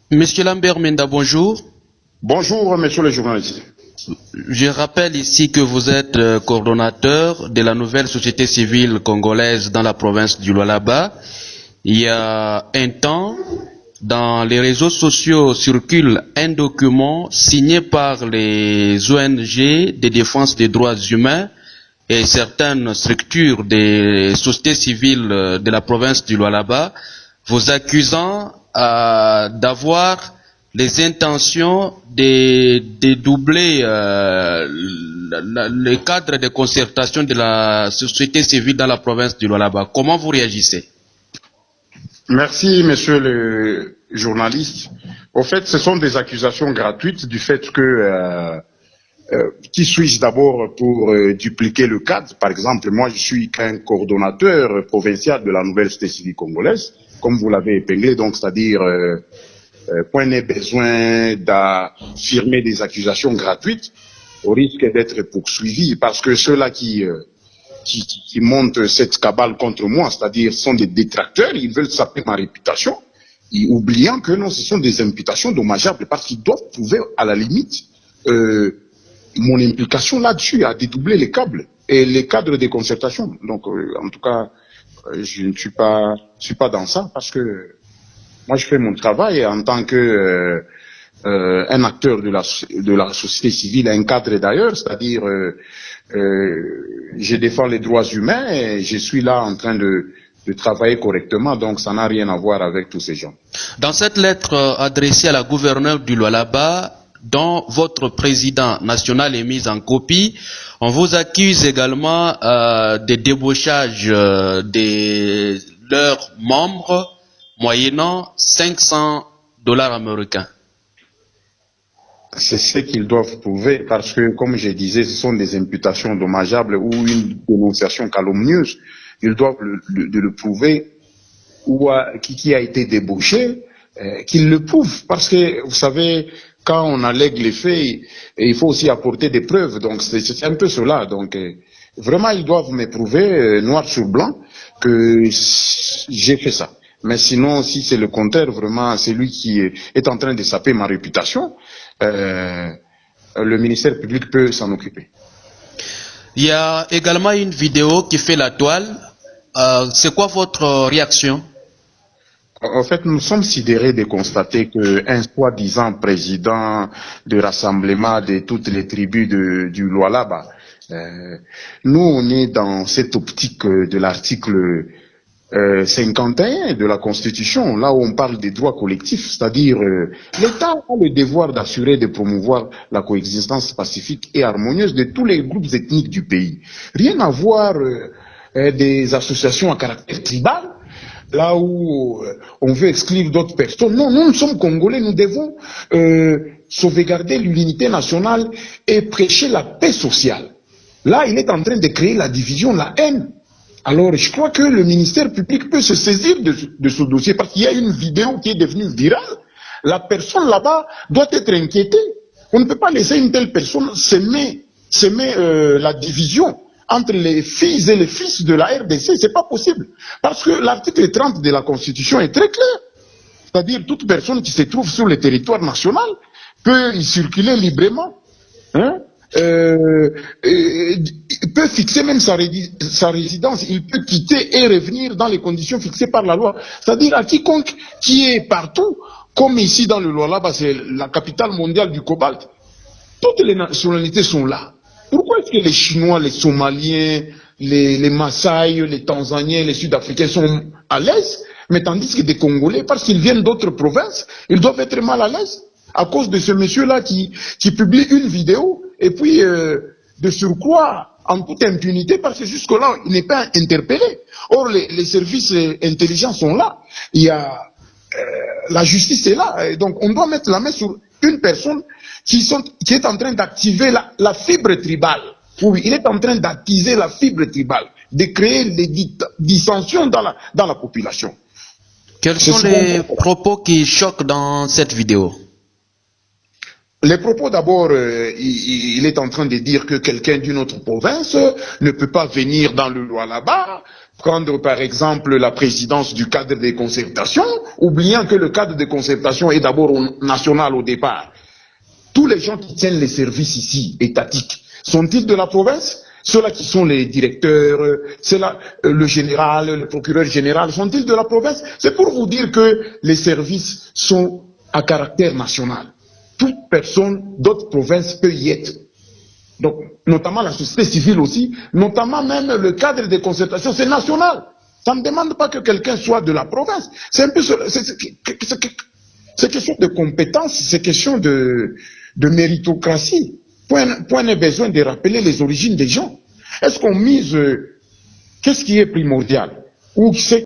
Monsieur Lambert Menda, bonjour. Bonjour, monsieur le journaliste. Je rappelle ici que vous êtes coordonnateur de la nouvelle société civile congolaise dans la province du Lualaba. Il y a un temps, dans les réseaux sociaux circule un document signé par les ONG de défense des droits humains et certaines structures des sociétés civiles de la province du Lualaba, vous accusant d'avoir les intentions de doubler le cadre de concertation de la société civile dans la province du Lualaba. Comment vous réagissez? Merci, monsieur le journaliste. Au fait, ce sont des accusations gratuites du fait que qui suis-je d'abord pour dupliquer le cadre? Par exemple, moi, je suis qu'un coordonnateur provincial de la nouvelle société civile congolaise, comme vous l'avez épinglé, donc c'est-à-dire point n'est besoin d'affirmer des accusations gratuites au risque d'être poursuivi, parce que ceux-là qui montent cette cabale contre moi, c'est-à-dire sont des détracteurs, ils veulent saper ma réputation, oubliant que non, ce sont des imputations dommageables, parce qu'ils doivent prouver à la limite mon implication là-dessus, à dédoubler les câbles et les cadres de concertation. Donc, en tout cas, je ne suis pas dans ça, parce que moi, je fais mon travail en tant que un acteur de la société civile, un cadre d'ailleurs, c'est-à-dire je défends les droits humains et je suis là en train de travailler correctement, donc ça n'a rien à voir avec tous ces gens. Dans cette lettre adressée à la gouverneure du Lualaba, dont votre président national est mis en copie, on vous accuse également de débauchage de leurs membres moyennant $500 américains. C'est ce qu'ils doivent prouver, parce que, comme je disais, ce sont des imputations dommageables ou une dénonciation calomnieuse. Ils doivent le prouver, ou qui a été débauché, qu'ils le prouvent. Parce que, vous savez, quand on allègue les faits, il faut aussi apporter des preuves. Donc, c'est un peu cela. Donc, vraiment, ils doivent me prouver, noir sur blanc, que j'ai fait ça. Mais sinon, si c'est le contraire, vraiment, c'est lui qui est en train de saper ma réputation, le ministère public peut s'en occuper. Il y a également une vidéo qui fait la toile. C'est quoi votre réaction? En fait, nous sommes sidérés de constater qu'un soi-disant président de rassemblement de toutes les tribus du Lualaba, nous on est dans cette optique de l'article 51 de la Constitution, là où on parle des droits collectifs, c'est-à-dire l'État a le devoir d'assurer et de promouvoir la coexistence pacifique et harmonieuse de tous les groupes ethniques du pays. Rien à voir des associations à caractère tribal, là où on veut exclure d'autres personnes. Non, nous sommes Congolais, nous devons sauvegarder l'unité nationale et prêcher la paix sociale. Là, il est en train de créer la division, la haine. Alors, je crois que le ministère public peut se saisir de ce dossier, parce qu'il y a une vidéo qui est devenue virale. La personne là-bas doit être inquiétée. On ne peut pas laisser une telle personne s'aimer la division entre les filles et les fils de la RDC. C'est pas possible. Parce que l'article 30 de la Constitution est très clair. C'est-à-dire toute personne qui se trouve sur le territoire national peut y circuler librement. Hein? Il peut fixer même sa résidence, il peut quitter et revenir dans les conditions fixées par la loi. C'est-à-dire à quiconque qui est partout, comme ici dans le Lualaba, c'est la capitale mondiale du cobalt, toutes les nationalités sont là. Pourquoi est-ce que les Chinois, les Somaliens, les Maasai, les Tanzaniens, les Sud-Africains sont à l'aise, mais tandis que des Congolais, parce qu'ils viennent d'autres provinces, ils doivent être mal à l'aise à cause de ce monsieur-là qui publie une vidéo et puis de surcroît en toute impunité, parce que jusque-là, il n'est pas interpellé. Or, les services intelligents sont là. Il y a la justice est là. Et donc, on doit mettre la main sur une personne qui est en train d'activer la fibre tribale. Oui, il est en train d'activer la fibre tribale, de créer des dissensions dans la population. Quels sont les propos qui choquent dans cette vidéo? Les propos d'abord, il est en train de dire que quelqu'un d'une autre province ne peut pas venir dans le Lualaba, prendre par exemple la présidence du cadre des concertations, oubliant que le cadre des concertations est d'abord national au départ. Tous les gens qui tiennent les services ici, étatiques, sont-ils de la province? Ceux-là qui sont les directeurs, le général, le procureur général, sont-ils de la province? C'est pour vous dire que les services sont à caractère national. Toute personne d'autres provinces peut y être. Donc, notamment la société civile aussi, notamment même le cadre des concertations, c'est national. Ça ne demande pas que quelqu'un soit de la province. C'est un peu, c'est question de compétence, c'est question de méritocratie. Point n'est besoin de rappeler les origines des gens. Est-ce qu'on mise, qu'est-ce qui est primordial? Ou